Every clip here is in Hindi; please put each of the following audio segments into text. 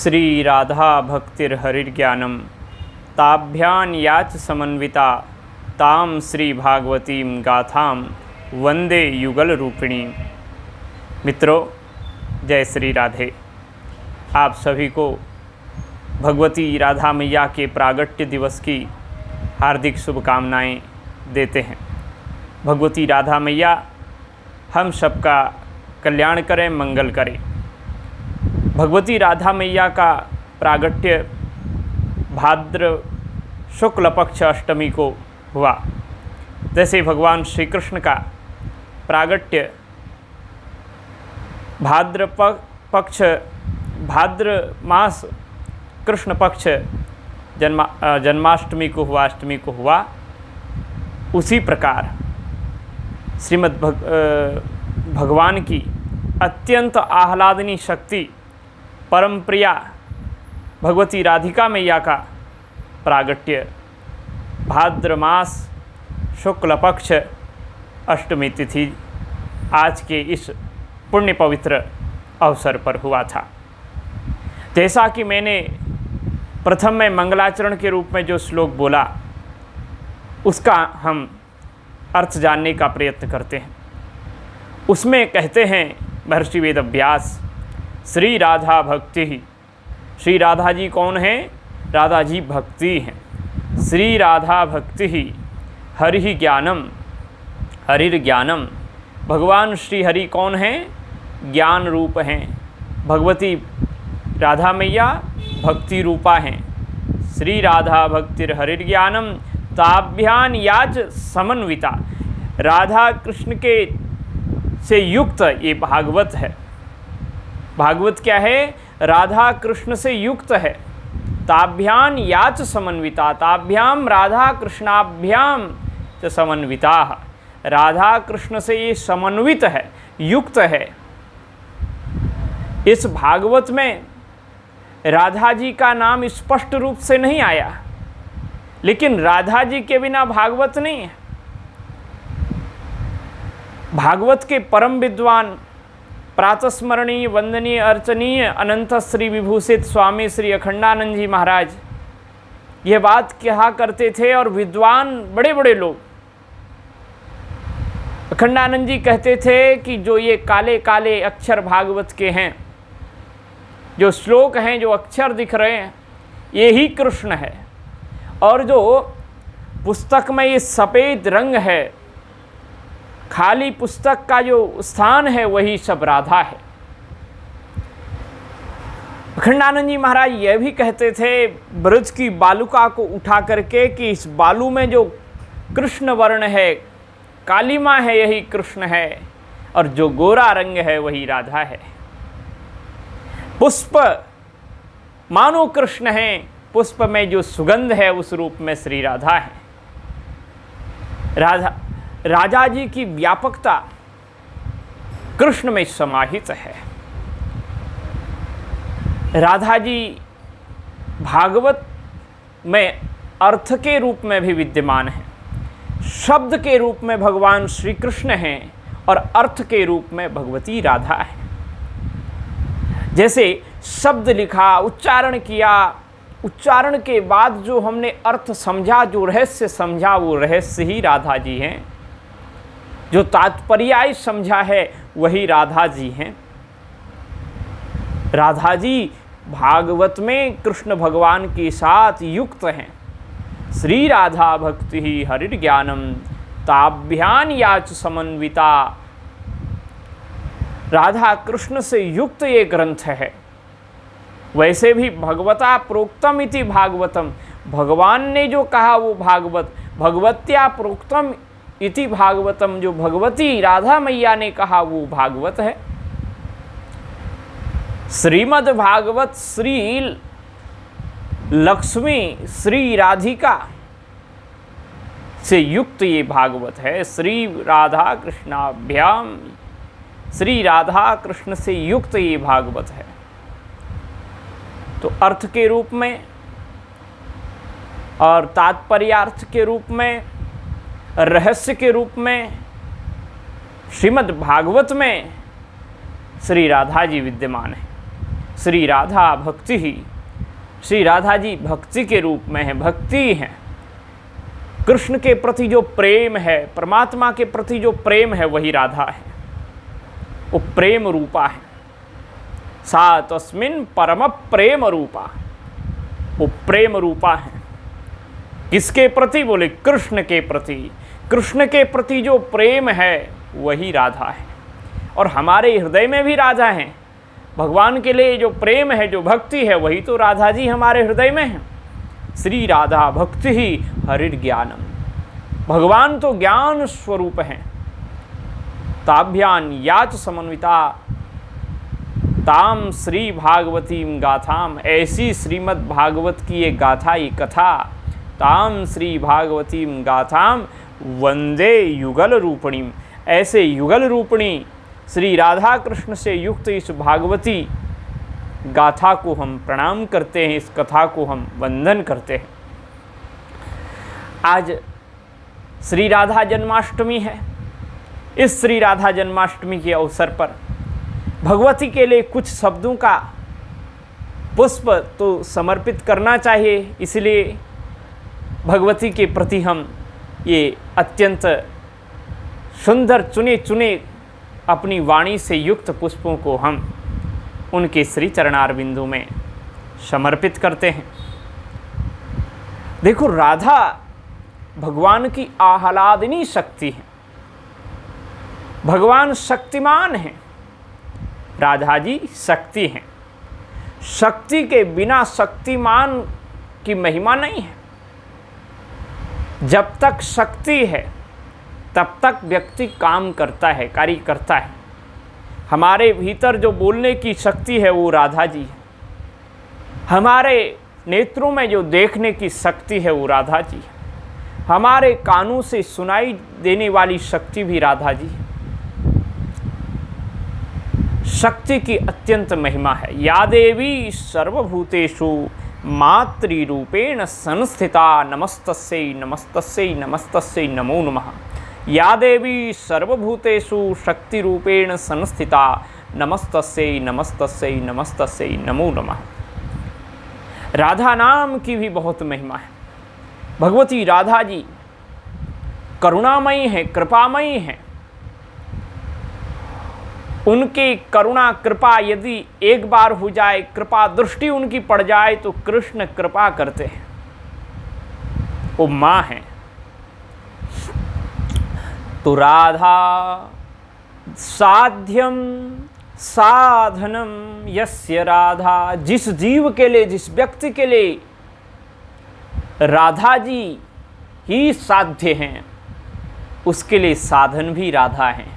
श्री राधा भक्तिर्हरिर्ज्ञानम ताभ्यान याच समन्विता ताम श्री भागवतीम गाथाम वंदे युगल रूपिणी। मित्रों, जय श्री राधे। आप सभी को भगवती राधा मैया के प्रागट्य दिवस की हार्दिक शुभकामनाएं देते हैं। भगवती राधा मैया हम सबका कल्याण करें, मंगल करें। भगवती राधा मैया का प्रागट्य भाद्र शुक्ल पक्ष अष्टमी को हुआ। जैसे भगवान श्री कृष्ण का प्रागट्य भाद्र मास कृष्ण पक्ष जन्माष्टमी को हुआ, अष्टमी को हुआ, उसी प्रकार श्रीमद् भगवान की अत्यंत आह्लादनी शक्ति परम प्रिया भगवती राधिका मैया का प्रागट्य भाद्र मास शुक्ल पक्ष अष्टमी तिथि आज के इस पुण्य पवित्र अवसर पर हुआ था। जैसा कि मैंने प्रथम में मंगलाचरण के रूप में जो श्लोक बोला, उसका हम अर्थ जानने का प्रयत्न करते हैं। उसमें कहते हैं महर्षि वेद व्यास, श्री राधा भक्ति ही। श्री राधा जी कौन हैं? राधा जी भक्ति हैं। श्री राधा भक्ति ही हरि ज्ञानम, हरिर ज्ञानम। भगवान श्री हरि कौन हैं? ज्ञान रूप हैं। भगवती राधा मैया भक्ति रूपा हैं। श्री राधा भक्तिर हरिर ज्ञानम ताभ्यान याच समन्विता। राधा कृष्ण के से युक्त ये भागवत है। भागवत क्या है? राधा कृष्ण से युक्त है। ताभ्यान याच समन्विता, ताभ्याम राधा कृष्णाभ्याम च समन्विता। राधा कृष्ण से ये समन्वित है, युक्त है। इस भागवत में राधा जी का नाम स्पष्ट रूप से नहीं आया, लेकिन राधा जी के बिना भागवत नहीं है। भागवत के परम विद्वान, प्रातस्मरणीय, वंदनीय, अर्चनीय, अनंत श्री विभूषित स्वामी श्री अखंडानंद जी महाराज ये बात कहा करते थे। और विद्वान बड़े बड़े लोग, अखंडानंद जी कहते थे कि जो ये काले काले अक्षर भागवत के हैं, जो श्लोक हैं, जो अक्षर दिख रहे हैं, ये ही कृष्ण है। और जो पुस्तक में ये सफ़ेद रंग है, खाली पुस्तक का जो स्थान है, वही सब राधा है। अखंडानंद जी महाराज यह भी कहते थे ब्रज की बालुका को उठा करके कि इस बालू में जो कृष्ण वर्ण है, कालिमा है, यही कृष्ण है, और जो गोरा रंग है वही राधा है। पुष्प मानो कृष्ण है, पुष्प में जो सुगंध है उस रूप में श्री राधा है। राजा जी की व्यापकता कृष्ण में समाहित है। राधा जी भागवत में अर्थ के रूप में भी विद्यमान है। शब्द के रूप में भगवान श्री कृष्ण हैं और अर्थ के रूप में भगवती राधा है। जैसे शब्द लिखा, उच्चारण किया, उच्चारण के बाद जो हमने अर्थ समझा, जो रहस्य समझा, वो रहस्य ही राधा जी हैं। जो तात्पर्य समझा है वही राधा जी हैं। राधा जी भागवत में कृष्ण भगवान के साथ युक्त हैं। श्री राधा भक्ति ही हरिर ज्ञानम ताभ्यान याच समन्विता। राधा कृष्ण से युक्त ये ग्रंथ है। वैसे भी भगवता प्रोक्तम इति भागवतम, भगवान ने जो कहा वो भागवत, भगवत्या प्रोक्तम इति भागवतम, जो भगवती राधा मैया ने कहा वो भागवत है। श्रीमद् भागवत श्री लक्ष्मी श्री राधिका से युक्त ये भागवत है। श्री राधा कृष्णाभ्याम, श्री राधा कृष्ण से युक्त ये भागवत है। तो अर्थ के रूप में और तात्पर्यार्थ के रूप में, रहस्य के रूप में श्रीमद् भागवत में श्री राधा जी विद्यमान है। श्री राधा भक्ति ही, श्री राधा जी भक्ति के रूप में है, भक्ति हैं। कृष्ण के प्रति जो प्रेम है, परमात्मा के प्रति जो प्रेम है, वही राधा है, वो प्रेम रूपा है। सा तस्मिन् परम प्रेम रूपा, वो प्रेम रूपा है। किसके प्रति? बोले कृष्ण के प्रति। कृष्ण के प्रति जो प्रेम है वही राधा है, और हमारे हृदय में भी राधा है। भगवान के लिए जो प्रेम है, जो भक्ति है, वही तो राधा जी हमारे हृदय में है। श्री राधा भक्ति ही हरिर्ज्ञानम, भगवान तो ज्ञान स्वरूप हैं। ताभ्यान याच समन्विता ताम श्री भागवतीम गाथाम, ऐसी श्रीमद् भागवत की ये गाथा, ये कथा, ताम श्री भागवतीम गाथाम वंदे युगल रूपणीम, ऐसे युगल रूपणी श्री राधा कृष्ण से युक्त इस भागवती गाथा को हम प्रणाम करते हैं, इस कथा को हम वंदन करते हैं। आज श्री राधा जन्माष्टमी है। इस श्री राधा जन्माष्टमी के अवसर पर भगवती के लिए कुछ शब्दों का पुष्प तो समर्पित करना चाहिए, इसलिए भगवती के प्रति हम ये अत्यंत सुंदर चुने चुने अपनी वाणी से युक्त पुष्पों को हम उनके श्री चरणारविंदों में समर्पित करते हैं। देखो, राधा भगवान की आह्लादिनी शक्ति है, भगवान शक्तिमान है, राधा जी शक्ति हैं। शक्ति के बिना शक्तिमान की महिमा नहीं है। जब तक शक्ति है तब तक व्यक्ति काम करता है, कार्य करता है। हमारे भीतर जो बोलने की शक्ति है वो राधा जी है, हमारे नेत्रों में जो देखने की शक्ति है वो राधा जी है, हमारे कानों से सुनाई देने वाली शक्ति भी राधा जी है। शक्ति की अत्यंत महिमा है। या देवी सर्वभूतेषु मातृरूपेण संस्थिता नमस्तस्यै नमस्तस्यै नमस्तस्यै नमो नमः। या देवी सर्वभूतेषु शक्तिरूपेण संस्थिता नमस्तस्यै नमस्तस्यै नमस्तस्यै नमो नमः। राधा नाम की भी बहुत महिमा है। भगवती राधा जी करुणामयी है, कृपामयी है। उनकी करुणा कृपा यदि एक बार हो जाए, कृपा दृष्टि उनकी पड़ जाए, तो कृष्ण कृपा करते हैं। वो माँ है। तो राधा साध्यम साधनम यस्य राधा, जिस जीव के लिए, जिस व्यक्ति के लिए राधा जी ही साध्य हैं, उसके लिए साधन भी राधा हैं।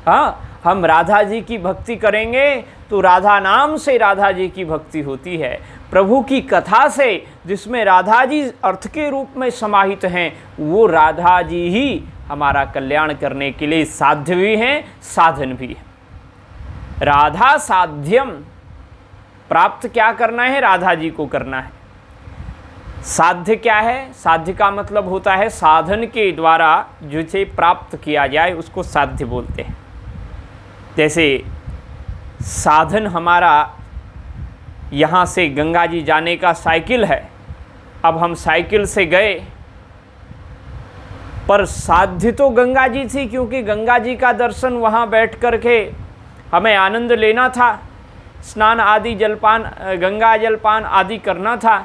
हाँ, हम राधा जी की भक्ति करेंगे तो राधा नाम से राधा जी की भक्ति होती है। प्रभु की कथा से, जिसमें राधा जी अर्थ के रूप में समाहित हैं, वो राधा जी ही हमारा कल्याण करने के लिए साध्य भी हैं, साधन भी है। राधा साध्यम, प्राप्त क्या करना है? राधा जी को करना है। साध्य क्या है? साध्य का मतलब होता है साधन के द्वारा जिसे प्राप्त किया जाए, उसको साध्य बोलते हैं। जैसे साधन हमारा यहाँ से गंगा जी जाने का साइकिल है। अब हम साइकिल से गए, पर साध्य तो गंगा जी थी, क्योंकि गंगा जी का दर्शन वहाँ बैठ कर के हमें आनंद लेना था, स्नान आदि जलपान, गंगा जलपान आदि करना था।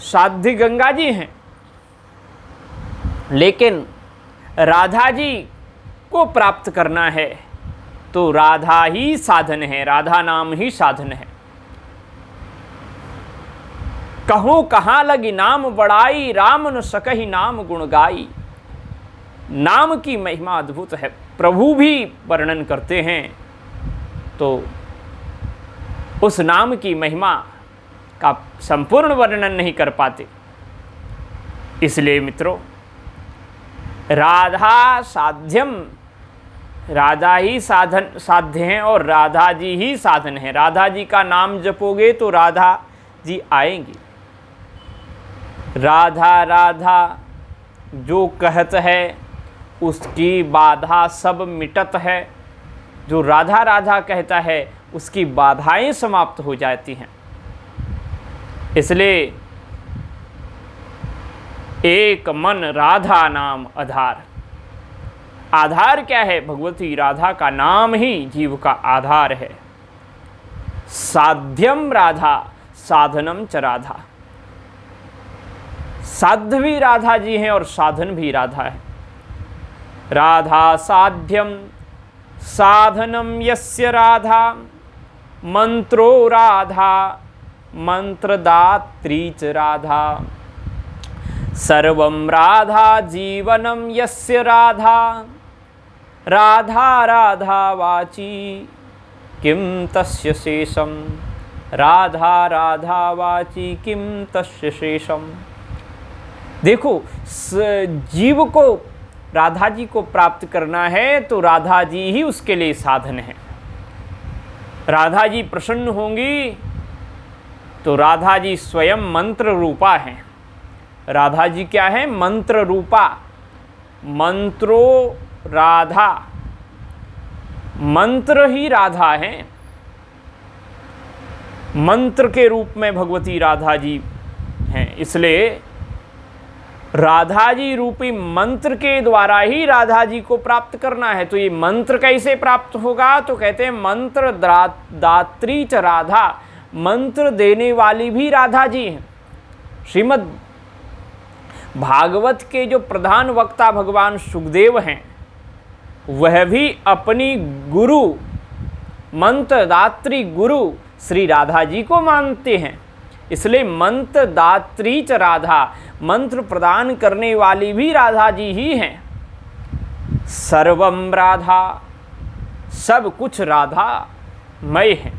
साध्य गंगा जी हैं, लेकिन राधा जी को प्राप्त करना है तो राधा ही साधन है, राधा नाम ही साधन है। कहूँ कहाँ लगी नाम बड़ाई, राम न सकहि नाम गुण गाई। नाम की महिमा अद्भुत है। प्रभु भी वर्णन करते हैं तो उस नाम की महिमा का संपूर्ण वर्णन नहीं कर पाते। इसलिए मित्रों, राधा साध्यम, राधा ही साधन साध्य हैं और राधा जी ही साधन हैं। राधा जी का नाम जपोगे तो राधा जी आएंगी। राधा राधा जो कहत है, उसकी बाधा सब मिटत है। जो राधा राधा कहता है उसकी बाधाएं समाप्त हो जाती हैं। इसलिए एक मन राधा नाम आधार। आधार क्या है? भगवती राधा का नाम ही जीव का आधार है। साध्यम राधा साधनम च राधा। साध्य भी राधा जी हैं और साधन भी राधा है। राधा साध्यम साधनम यस्य राधा, मंत्रो राधा मंत्रदात्री च राधा। सर्वं राधा जीवनम यस्य राधा, राधा राधा वाची किम तस्य शेषम। राधा राधा वाची किम तस्य शेषम। देखो, जीव को राधा जी को प्राप्त करना है तो राधा जी ही उसके लिए साधन है। राधा जी प्रसन्न होंगी तो राधा जी स्वयं मंत्र रूपा हैं। राधा जी क्या है? मंत्र रूपा। मंत्रो राधा, मंत्र ही राधा हैं। मंत्र के रूप में भगवती राधा जी हैं। इसलिए राधा जी रूपी मंत्र के द्वारा ही राधा जी को प्राप्त करना है। तो ये मंत्र कैसे प्राप्त होगा? तो कहते हैं मंत्र दात्री च राधा। मंत्र देने वाली भी राधा जी हैं। श्रीमद् भागवत के जो प्रधान वक्ता भगवान सुखदेव हैं, वह भी अपनी गुरु, मंत्र दात्री गुरु श्री राधा जी को मानते हैं। इसलिए मंत्र दात्री च राधा, मंत्र प्रदान करने वाली भी राधा जी ही हैं। सर्वम राधा, सब कुछ राधा मय है।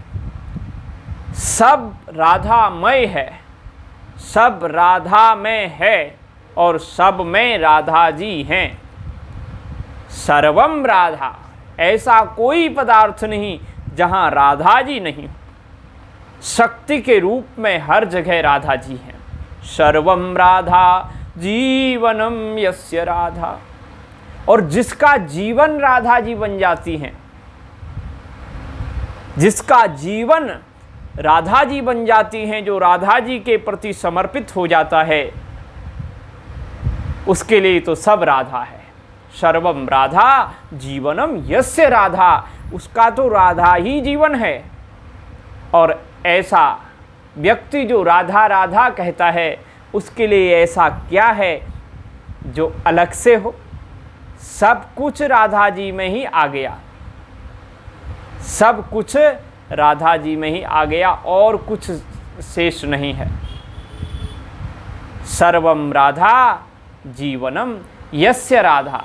सब राधामय है, सब राधा में है और सब में राधा जी हैं। सर्वम राधा, ऐसा कोई पदार्थ नहीं जहाँ राधा जी नहीं। शक्ति के रूप में हर जगह राधा जी हैं। सर्वम राधा जीवनम यस्य राधा। और जिसका जीवन राधा जी बन जाती हैं, जिसका जीवन राधा जी बन जाती हैं, जो राधा जी के प्रति समर्पित हो जाता है, उसके लिए तो सब राधा है। सर्वम राधा जीवनम यस्य राधा, उसका तो राधा ही जीवन है। और ऐसा व्यक्ति जो राधा राधा कहता है, उसके लिए ऐसा क्या है जो अलग से हो? सब कुछ राधा जी में ही आ गया, सब कुछ राधा जी में ही आ गया और कुछ शेष नहीं है। सर्वम राधा जीवनम यस्य राधा।